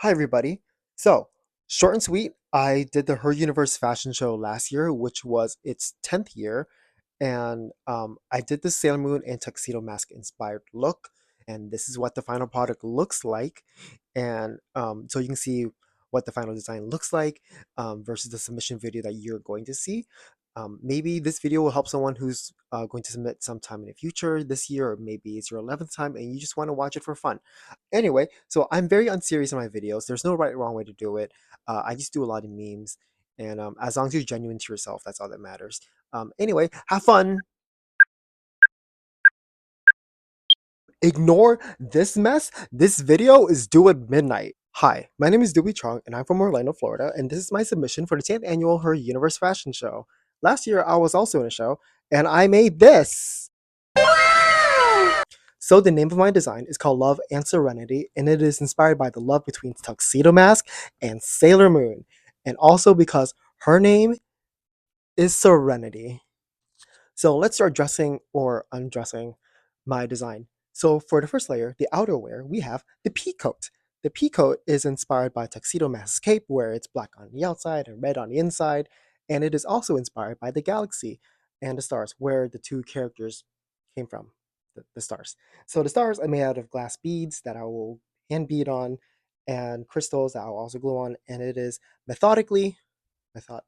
Hi, everybody. So, short and sweet, I did the Her Universe fashion show last year, which was its 10th year. And I did the Sailor Moon and Tuxedo Mask inspired look. And this is what the final product looks like. And so you can see what the final design looks like versus the submission video that you're going to see. Maybe this video will help someone who's going to submit sometime in the future this year, or maybe it's your 11th time and you just want to watch it for fun. Anyway, so I'm very unserious in my videos. There's no right or wrong way to do it. I just do a lot of memes, and as long as you're genuine to yourself, that's all that matters. Anyway, have fun. Ignore this mess. This video is due at midnight. Hi, my name is Dewey Chung, and I'm from Orlando, Florida, and this is my submission for the 10th annual Her Universe Fashion Show. Last year, I was also in a show, and I made this. So the name of my design is called Love and Serenity, and it is inspired by the love between Tuxedo Mask and Sailor Moon, and also because her name is Serenity. So let's start dressing or undressing my design. So for the first layer, the outerwear, we have the pea coat. The pea coat is inspired by Tuxedo Mask's cape, where it's black on the outside and red on the inside, and it is also inspired by the galaxy and the stars, where the two characters came from, the stars. So the stars are made out of glass beads that I will hand bead on, and crystals that I will also glue on, and it is methodically, method,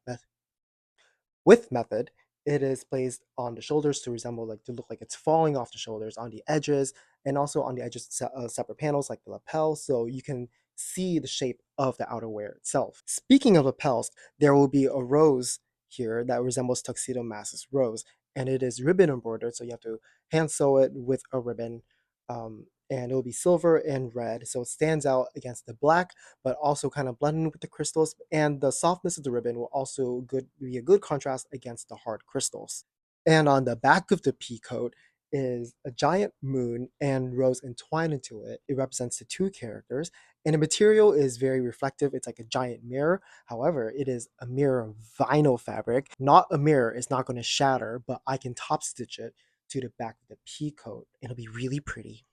with method, it is placed on the shoulders to resemble, like, to look like it's falling off the shoulders, on the edges, and also on the edges separate panels like the lapel, so you can see the shape of the outerwear itself. Speaking of lapels, there will be a rose here that resembles Tuxedo Mask's rose, and it is ribbon embroidered, so you have to hand sew it with a ribbon. And it will be silver and red, so it stands out against the black, but also kind of blending with the crystals, and the softness of the ribbon will also be a good contrast against the hard crystals. And on the back of the pea coat is a giant moon and rose entwined into it. It represents the two characters, and the material is very reflective. It's like a giant mirror. However, it is a mirror vinyl fabric, not a mirror. It's not going to shatter, but I can top stitch it to the back of the pea coat. It'll be really pretty.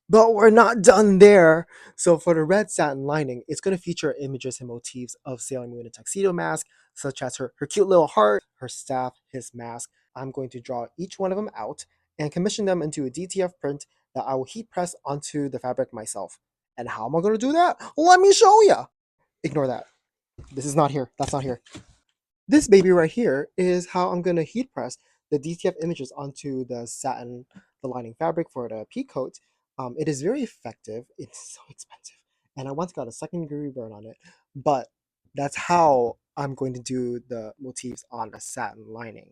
But we're not done there. So for the red satin lining, it's going to feature images and motifs of Sailor Moon and Tuxedo Mask, such as her cute little heart, her staff, his mask. I'm going to draw each one of them out and commission them into a DTF print that I will heat press onto the fabric myself. And how am I going to do that? Let me show you. Ignore that. This is not here. That's not here. This baby right here is how I'm going to heat press the DTF images onto the satin, the lining fabric for the pea coat. It is very effective. It's so expensive. And I once got a second degree burn on it. But that's how I'm going to do the motifs on a satin lining.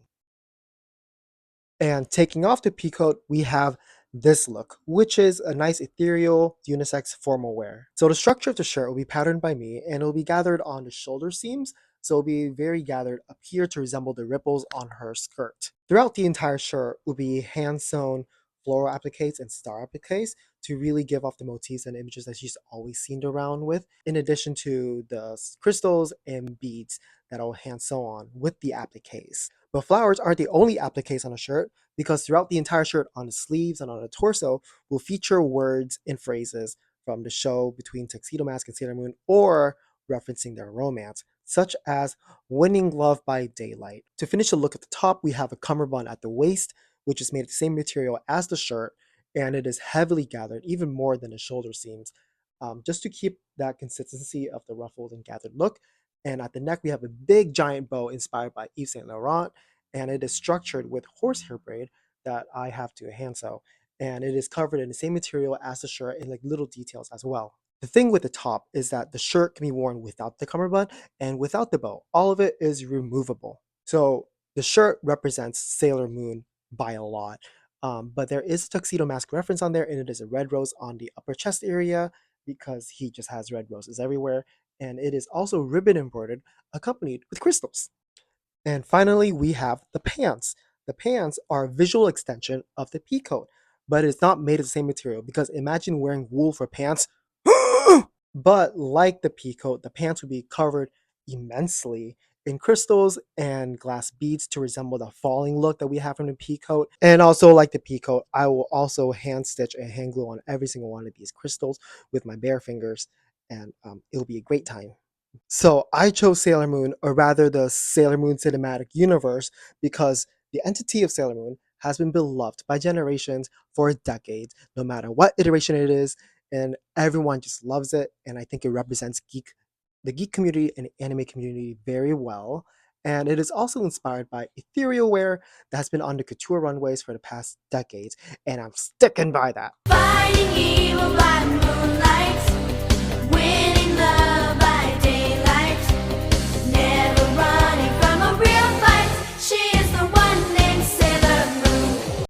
And taking off the pea coat, we have this look, which is a nice ethereal unisex formal wear. So the structure of the shirt will be patterned by me, and it'll be gathered on the shoulder seams, so it'll be very gathered up here to resemble the ripples on her skirt. Throughout the entire shirt will be hand sewn floral appliques and star appliques to really give off the motifs and images that she's always seen around with, in addition to the crystals and beads that I'll hand sew on with the appliques. But flowers aren't the only appliques on a shirt, because throughout the entire shirt, on the sleeves and on the torso, will feature words and phrases from the show between Tuxedo Mask and Sailor Moon, or referencing their romance, such as winning love by daylight. To finish the look at the top, we have a cummerbund at the waist, which is made of the same material as the shirt, and it is heavily gathered, even more than the shoulder seams, just to keep that consistency of the ruffled and gathered look. And at the neck, we have a big giant bow inspired by Yves Saint Laurent, and it is structured with horsehair braid that I have to hand sew. And it is covered in the same material as the shirt, and like little details as well. The thing with the top is that the shirt can be worn without the cummerbund and without the bow. All of it is removable. So the shirt represents Sailor Moon by a lot. But there is a Tuxedo Mask reference on there, and it is a red rose on the upper chest area because he just has red roses everywhere. And it is also ribbon embroidered, accompanied with crystals. And finally, we have the pants. The pants are a visual extension of the pea coat, but it's not made of the same material, because imagine wearing wool for pants. But like the pea coat, the pants would be covered immensely in crystals and glass beads to resemble the falling look that we have from the pea coat. And also, like the pea coat, I will also hand stitch and hand glue on every single one of these crystals with my bare fingers. and it'll be a great time. So I chose Sailor Moon, or rather the Sailor Moon cinematic universe, because the entity of Sailor Moon has been beloved by generations for decades, no matter what iteration it is, and everyone just loves it. And I think it represents the geek community and anime community very well. And it is also inspired by ethereal wear that has been on the couture runways for the past decades, and I'm sticking by that. Fighting evil by moonlight.